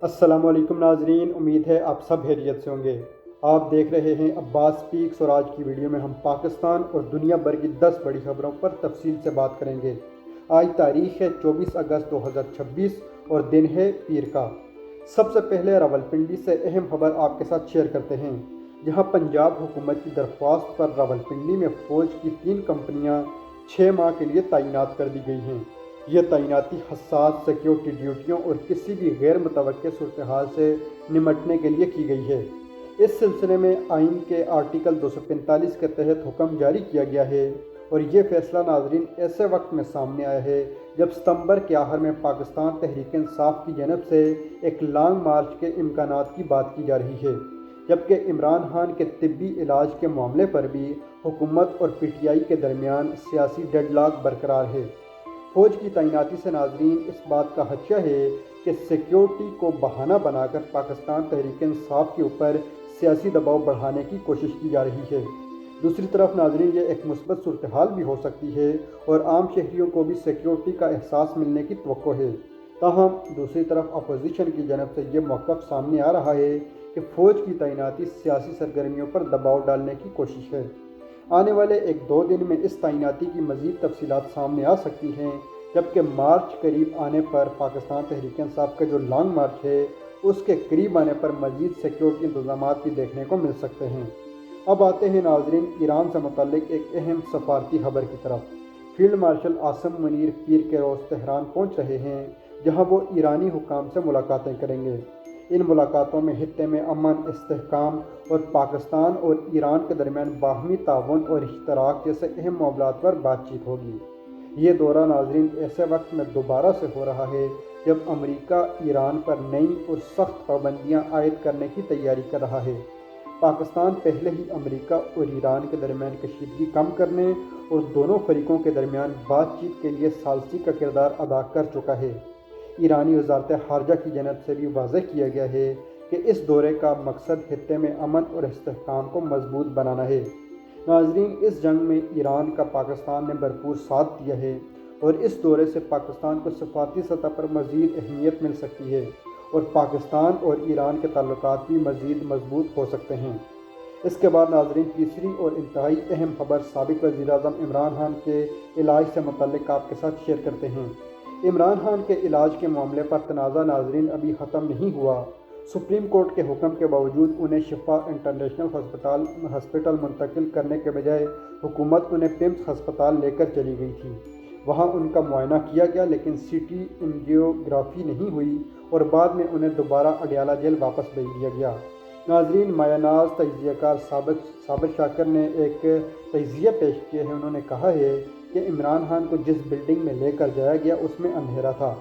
السلام علیکم ناظرین، امید ہے آپ سب خیریت سے ہوں گے۔ آپ دیکھ رہے ہیں عباس سپیکس اور آج کی ویڈیو میں ہم پاکستان اور دنیا بھر کی 10 بڑی خبروں پر تفصیل سے بات کریں گے۔ آج تاریخ ہے 24 اگست 2026 اور دن ہے پیر کا۔ سب سے پہلے راولپنڈی سے اہم خبر آپ کے ساتھ شیئر کرتے ہیں، جہاں پنجاب حکومت کی درخواست پر راولپنڈی میں فوج کی 3 کمپنیاں 6 ماہ کے لیے تعینات کر دی گئی ہیں۔ یہ تعیناتی حساس سیکیورٹی ڈیوٹیوں اور کسی بھی غیر متوقع صورتحال سے نمٹنے کے لیے کی گئی ہے۔ اس سلسلے میں آئین کے آرٹیکل 245 کے تحت حکم جاری کیا گیا ہے اور یہ فیصلہ ناظرین ایسے وقت میں سامنے آیا ہے جب ستمبر کے آخر میں پاکستان تحریک انصاف کی جانب سے ایک لانگ مارچ کے امکانات کی بات کی جا رہی ہے، جبکہ عمران خان کے طبی علاج کے معاملے پر بھی حکومت اور پی ٹی آئی کے درمیان سیاسی ڈیڈ لاک برقرار ہے۔ فوج کی تعیناتی سے ناظرین اس بات کا خدشہ ہے کہ سیکیورٹی کو بہانہ بنا کر پاکستان تحریک انصاف کے اوپر سیاسی دباؤ بڑھانے کی کوشش کی جا رہی ہے۔ دوسری طرف ناظرین یہ ایک مثبت صورتحال بھی ہو سکتی ہے اور عام شہریوں کو بھی سیکیورٹی کا احساس ملنے کی توقع ہے۔ تاہم دوسری طرف اپوزیشن کی جانب سے یہ موقف سامنے آ رہا ہے کہ فوج کی تعیناتی سیاسی سرگرمیوں پر دباؤ ڈالنے کی کوشش ہے۔ آنے والے 1-2 دن میں اس تعیناتی کی مزید تفصیلات سامنے آ سکتی ہیں، جبکہ مارچ قریب آنے پر پاکستان تحریک انصاف کا جو لانگ مارچ ہے اس کے قریب آنے پر مزید سیکیورٹی انتظامات بھی دیکھنے کو مل سکتے ہیں۔ اب آتے ہیں ناظرین ایران سے متعلق ایک اہم سفارتی خبر کی طرف۔ فیلڈ مارشل عاصم منیر پیر کے روز تہران پہنچ رہے ہیں، جہاں وہ ایرانی حکام سے ملاقاتیں کریں گے۔ ان ملاقاتوں میں خطے میں امن، استحکام اور پاکستان اور ایران کے درمیان باہمی تعاون اور اشتراک جیسے اہم معاملات پر بات چیت ہوگی۔ یہ دورہ ناظرین ایسے وقت میں دوبارہ سے ہو رہا ہے جب امریکہ ایران پر نئی اور سخت پابندیاں عائد کرنے کی تیاری کر رہا ہے۔ پاکستان پہلے ہی امریکہ اور ایران کے درمیان کشیدگی کم کرنے اور دونوں فریقوں کے درمیان بات چیت کے لیے ثالثی کا کردار ادا کر چکا ہے۔ ایرانی وزارت خارجہ کی جانب سے بھی واضح کیا گیا ہے کہ اس دورے کا مقصد خطے میں امن اور استحکام کو مضبوط بنانا ہے۔ ناظرین اس جنگ میں ایران کا پاکستان نے بھرپور ساتھ دیا ہے اور اس دورے سے پاکستان کو سفارتی سطح پر مزید اہمیت مل سکتی ہے اور پاکستان اور ایران کے تعلقات بھی مزید مضبوط ہو سکتے ہیں۔ اس کے بعد ناظرین تیسری اور انتہائی اہم خبر سابق وزیر اعظم عمران خان کے علاج سے متعلق آپ کے ساتھ شیئر کرتے ہیں۔ عمران خان کے علاج کے معاملے پر تنازع ناظرین ابھی ختم نہیں ہوا۔ سپریم کورٹ کے حکم کے باوجود انہیں شفا انٹرنیشنل ہسپتال منتقل کرنے کے بجائے حکومت انہیں پیمز ہسپتال لے کر چلی گئی تھی۔ وہاں ان کا معائنہ کیا گیا لیکن سی ٹی انجیوگرافی نہیں ہوئی اور بعد میں انہیں دوبارہ اڈیالہ جیل واپس بھیج دیا گیا۔ ناظرین مایہ ناز تجزیہ کار صابر شاکر نے ایک تجزیہ پیش کیا ہے۔ انہوں نے کہا ہے کہ عمران خان کو جس بلڈنگ میں لے کر جایا گیا اس میں اندھیرا تھا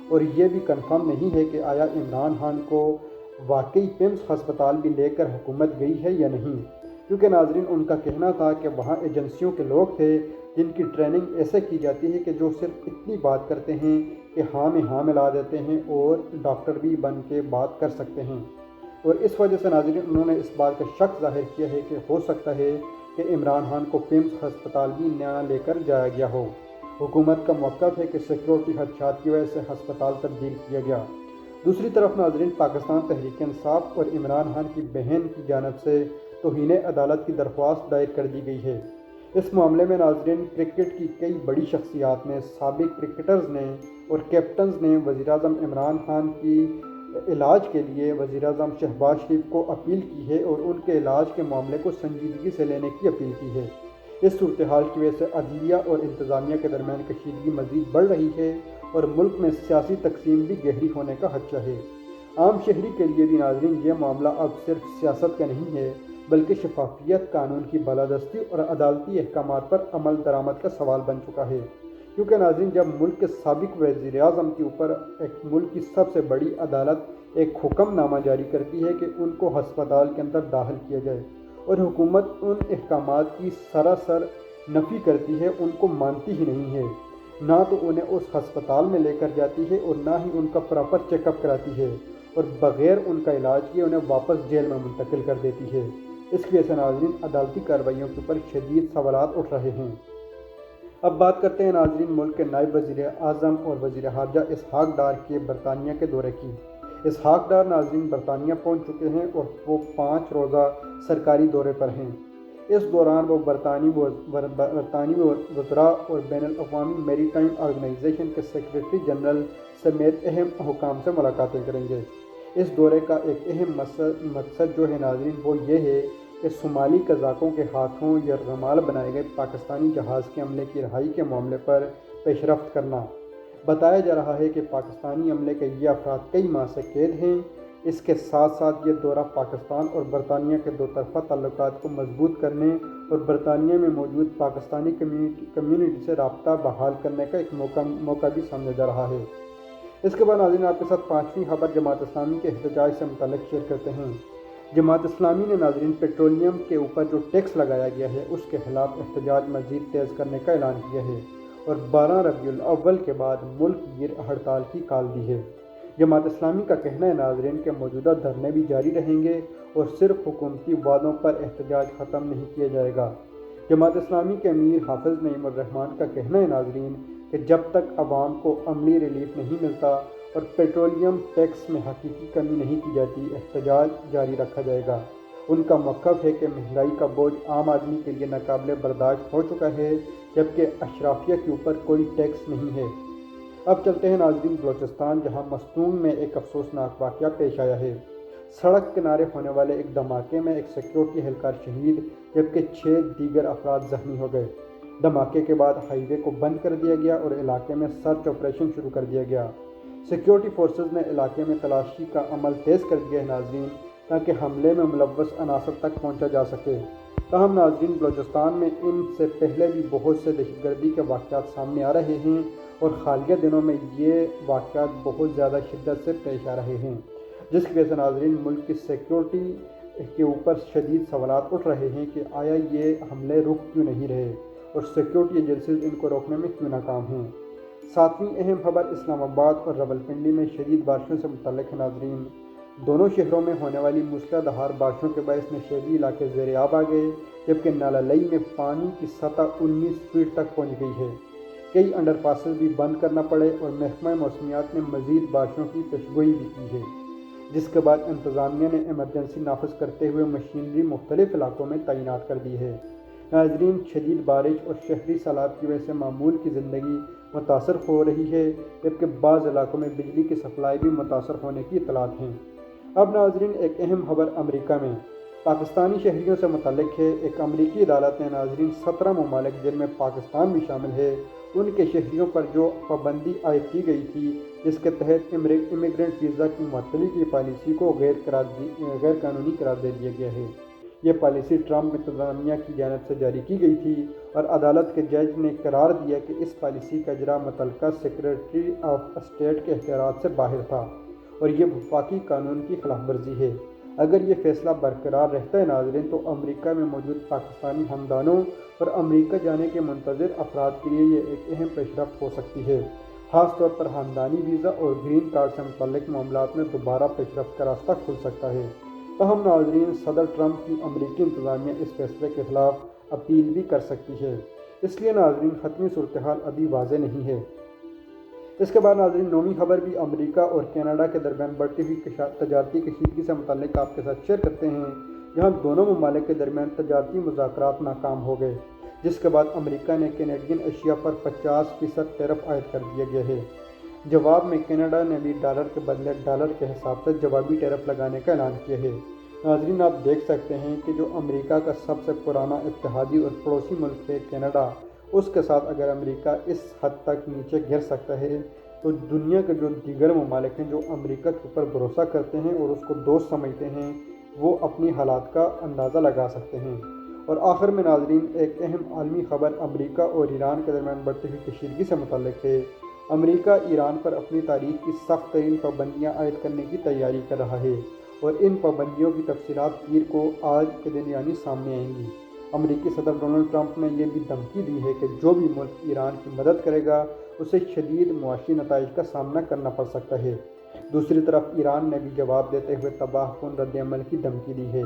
اور یہ بھی کنفرم نہیں ہے کہ آیا عمران خان کو واقعی پیمز ہسپتال بھی لے کر حکومت گئی ہے یا نہیں، کیونکہ ناظرین ان کا کہنا تھا کہ وہاں ایجنسیوں کے لوگ تھے جن کی ٹریننگ ایسے کی جاتی ہے کہ جو صرف اتنی بات کرتے ہیں کہ ہاں میں ہاں ملا دیتے ہیں اور ڈاکٹر بھی بن کے بات کر سکتے ہیں، اور اس وجہ سے ناظرین انہوں نے اس بات کا شک ظاہر کیا ہے کہ ہو سکتا ہے کہ عمران خان کو پیمز ہسپتال بھی نیا لے کر جایا گیا ہو۔ حکومت کا موقف ہے کہ سیکیورٹی خدشات کی وجہ سے ہسپتال تبدیل کیا گیا۔ دوسری طرف ناظرین پاکستان تحریک انصاف اور عمران خان کی بہن کی جانب سے توہین عدالت کی درخواست دائر کر دی گئی ہے۔ اس معاملے میں ناظرین کرکٹ کی کئی بڑی شخصیات نے، سابق کرکٹرز نے اور کیپٹنز نے وزیر اعظم عمران خان کی علاج کے لیے وزیر اعظم شہباز شریف کو اپیل کی ہے اور ان کے علاج کے معاملے کو سنجیدگی سے لینے کی اپیل کی ہے۔ اس صورتحال کی وجہ سے عدلیہ اور انتظامیہ کے درمیان کشیدگی مزید بڑھ رہی ہے اور ملک میں سیاسی تقسیم بھی گہری ہونے کا خدشہ ہے۔ عام شہری کے لیے بھی ناظرین یہ معاملہ اب صرف سیاست کا نہیں ہے بلکہ شفافیت، قانون کی بالادستی اور عدالتی احکامات پر عمل درآمد کا سوال بن چکا ہے، کیونکہ ناظرین جب ملک کے سابق وزیر اعظم کے اوپر ایک ملک کی سب سے بڑی عدالت ایک حکم نامہ جاری کرتی ہے کہ ان کو ہسپتال کے اندر داخل کیا جائے اور حکومت ان احکامات کی سراسر نفی کرتی ہے، ان کو مانتی ہی نہیں ہے، نہ تو انہیں اس ہسپتال میں لے کر جاتی ہے اور نہ ہی ان کا پراپر چیک اپ کراتی ہے اور بغیر ان کا علاج کیے انہیں واپس جیل میں منتقل کر دیتی ہے۔ اس کی وجہ سے ناظرین عدالتی کارروائیوں کے اوپر شدید سوالات اٹھ رہے ہیں۔ اب بات کرتے ہیں ناظرین ملک کے نائب وزیر اعظم اور وزیر خارجہ اسحاق ڈار کے برطانیہ کے دورے کی۔ اسحاق ڈار ناظرین برطانیہ پہنچ چکے ہیں اور وہ 5 روزہ سرکاری دورے پر ہیں۔ اس دوران وہ برطانوی وزراء اور بین الاقوامی میری ٹائم آرگنائزیشن کے سیکریٹری جنرل سمیت اہم حکام سے ملاقاتیں کریں گے۔ اس دورے کا ایک اہم مقصد جو ہے ناظرین وہ یہ ہے کہ صومالی قزاقوں کے ہاتھوں یرغمال بنائے گئے پاکستانی جہاز کے عملے کی رہائی کے معاملے پر پیش رفت کرنا۔ بتایا جا رہا ہے کہ پاکستانی عملے کے یہ افراد کئی ماہ سے قید ہیں۔ اس کے ساتھ ساتھ یہ دورہ پاکستان اور برطانیہ کے دو طرفہ تعلقات کو مضبوط کرنے اور برطانیہ میں موجود پاکستانی کمیونٹی سے رابطہ بحال کرنے کا ایک موقع بھی سمجھا جا رہا ہے۔ اس کے بعد ناظرین آپ کے ساتھ 5ویں خبر جماعت اسلامی کے احتجاج سے متعلق شیئر کرتے ہیں۔ جماعت اسلامی نے ناظرین پیٹرولیم کے اوپر جو ٹیکس لگایا گیا ہے اس کے خلاف احتجاج مزید تیز کرنے کا اعلان کیا ہے اور 12 ربیع الاول کے بعد ملک گیر ہڑتال کی کال دی ہے۔ جماعت اسلامی کا کہنا ہے ناظرین کہ موجودہ دھرنے بھی جاری رہیں گے اور صرف حکومتی وعدوں پر احتجاج ختم نہیں کیا جائے گا۔ جماعت اسلامی کے امیر حافظ نعیم الرحمن کا کہنا ہے ناظرین کہ جب تک عوام کو عملی ریلیف نہیں ملتا اور پیٹرولیم ٹیکس میں حقیقی کمی نہیں کی جاتی احتجاج جاری رکھا جائے گا۔ ان کا موقف ہے کہ مہنگائی کا بوجھ عام آدمی کے لیے ناقابل برداشت ہو چکا ہے جبکہ اشرافیہ کے اوپر کوئی ٹیکس نہیں ہے۔ اب چلتے ہیں ناظرین بلوچستان، جہاں مستونگ میں ایک افسوسناک واقعہ پیش آیا ہے۔ سڑک کنارے ہونے والے ایک دھماکے میں ایک سیکیورٹی اہلکار شہید جبکہ 6 دیگر افراد زخمی ہو گئے۔ دھماکے کے بعد ہائی وے کو بند کر دیا گیا اور علاقے میں سرچ آپریشن شروع کر دیا گیا۔ سیکیورٹی فورسز نے علاقے میں تلاشی کا عمل تیز کر دیا ہے ناظرین تاکہ حملے میں ملوث عناصر تک پہنچا جا سکے۔ تاہم ناظرین بلوچستان میں ان سے پہلے بھی بہت سے دہشت گردی کے واقعات سامنے آ رہے ہیں اور حالیہ دنوں میں یہ واقعات بہت زیادہ شدت سے پیش آ رہے ہیں، جس کی وجہ سے ناظرین ملک کی سیکیورٹی کے اوپر شدید سوالات اٹھ رہے ہیں کہ آیا یہ حملے رک کیوں نہیں رہے اور سیکیورٹی ایجنسیز ان کو روکنے میں کیوں ناکام ہیں۔ 7ویں اہم خبر اسلام آباد اور راولپنڈی میں شدید بارشوں سے متعلق ہے ناظرین۔ دونوں شہروں میں ہونے والی موسلا دھار بارشوں کے باعث نشیبی علاقے زیر آب آ گئے جبکہ نالہ لئی میں پانی کی سطح 19 فٹ تک پہنچ گئی ہے۔ کئی انڈر پاسز بھی بند کرنا پڑے اور محکمہ موسمیات نے مزید بارشوں کی پیشگوئی بھی کی ہے، جس کے بعد انتظامیہ نے ایمرجنسی نافذ کرتے ہوئے مشینری مختلف علاقوں میں تعینات کر دی ہے۔ ناظرین شدید بارش اور شہری سیلاب کی وجہ سے معمول کی زندگی متاثر ہو رہی ہے جبکہ بعض علاقوں میں بجلی کی سپلائی بھی متاثر ہونے کی اطلاعات ہیں۔ اب ناظرین ایک اہم خبر امریکہ میں پاکستانی شہریوں سے متعلق ہے۔ ایک امریکی عدالت نے ناظرین 17 ممالک جن میں پاکستان بھی شامل ہے ان کے شہریوں پر جو پابندی عائد کی گئی تھی جس کے تحت امیگرنٹ ویزا کی معطلی کی پالیسی کو غیر قانونی قرار دے دیا گیا ہے۔ یہ پالیسی ٹرمپ انتظامیہ کی جانب سے جاری کی گئی تھی اور عدالت کے جج نے قرار دیا کہ اس پالیسی کا اجرا متعلقہ سیکریٹری آف اسٹیٹ کے اختیارات سے باہر تھا اور یہ وفاقی قانون کی خلاف ورزی ہے۔ اگر یہ فیصلہ برقرار رہتا ہے ناظرین تو امریکہ میں موجود پاکستانی ہمدانوں اور امریکہ جانے کے منتظر افراد کے لیے یہ ایک اہم پیش رفت ہو سکتی ہے، خاص طور پر خاندانی ویزا اور گرین کارڈ سے متعلق معاملات میں دوبارہ پیش رفت کا راستہ کھل سکتا ہے۔ تاہم ناظرین صدر ٹرمپ کی امریکی انتظامیہ اس فیصلے کے خلاف اپیل بھی کر سکتی ہے، اس لیے ناظرین حتمی صورتحال ابھی واضح نہیں ہے۔ اس کے بعد ناظرین 9ویں خبر بھی امریکہ اور کینیڈا کے درمیان بڑھتی ہوئی تجارتی کشیدگی سے متعلق آپ کے ساتھ شیئر کرتے ہیں، جہاں دونوں ممالک کے درمیان تجارتی مذاکرات ناکام ہو گئے، جس کے بعد امریکہ نے کینیڈین اشیاء پر 50% ٹیرف عائد کر دیا گیا ہے۔ جواب میں کینیڈا نے بھی ڈالر کے بدلے ڈالر کے حساب سے جوابی ٹیرف لگانے کا اعلان کیا ہے۔ ناظرین آپ دیکھ سکتے ہیں کہ جو امریکہ کا سب سے پرانا اتحادی اور پڑوسی ملک ہے کینیڈا، اس کے ساتھ اگر امریکہ اس حد تک نیچے گر سکتا ہے تو دنیا کے جو دیگر ممالک ہیں جو امریکہ کے اوپر بھروسہ کرتے ہیں اور اس کو دوست سمجھتے ہیں وہ اپنی حالات کا اندازہ لگا سکتے ہیں۔ اور آخر میں ناظرین ایک اہم عالمی خبر امریکہ اور ایران کے درمیان بڑھتی ہوئی کشیدگی سے متعلق ہے۔ امریکہ ایران پر اپنی تاریخ کی سخت ترین پابندیاں عائد کرنے کی تیاری کر رہا ہے اور ان پابندیوں کی تفصیلات پیر کو آج کے دن یعنی سامنے آئیں گی۔ امریکی صدر ڈونلڈ ٹرمپ نے یہ بھی دھمکی دی ہے کہ جو بھی ملک ایران کی مدد کرے گا اسے شدید معاشی نتائج کا سامنا کرنا پڑ سکتا ہے۔ دوسری طرف ایران نے بھی جواب دیتے ہوئے تباہ کن رد عمل کی دھمکی دی ہے۔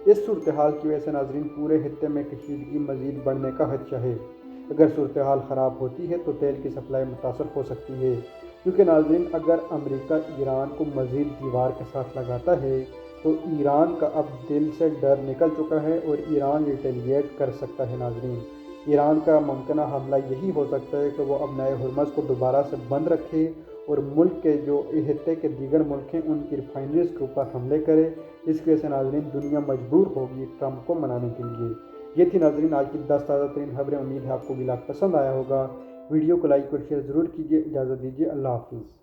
اس صورتحال کی وجہ سے ناظرین پورے خطے میں کشیدگی مزید بڑھنے کا خدشہ ہے۔ اگر صورتحال خراب ہوتی ہے تو تیل کی سپلائی متاثر ہو سکتی ہے کیونکہ ناظرین اگر امریکہ ایران کو مزید دیوار کے ساتھ لگاتا ہے تو ایران کا اب دل سے ڈر نکل چکا ہے اور ایران ریٹیلیٹ کر سکتا ہے ناظرین۔ ایران کا ممکنہ حملہ یہی ہو سکتا ہے کہ وہ اب نئے ہرمز کو دوبارہ سے بند رکھے اور ملک کے جو احاطے کے دیگر ملک ہیں ان کی ریفائنریز کے اوپر حملے کرے، جس کی وجہ سے ناظرین دنیا مجبور ہوگی ٹرمپ کو منانے کے لیے۔ یہ تھی ناظرین آج کی 10 تازہ ترین خبریں، امید ہے آپ کو ویلاگ پسند آیا ہوگا۔ ویڈیو کو لائک اور شیئر ضرور کیجیے، اجازت دیجیے، اللہ حافظ۔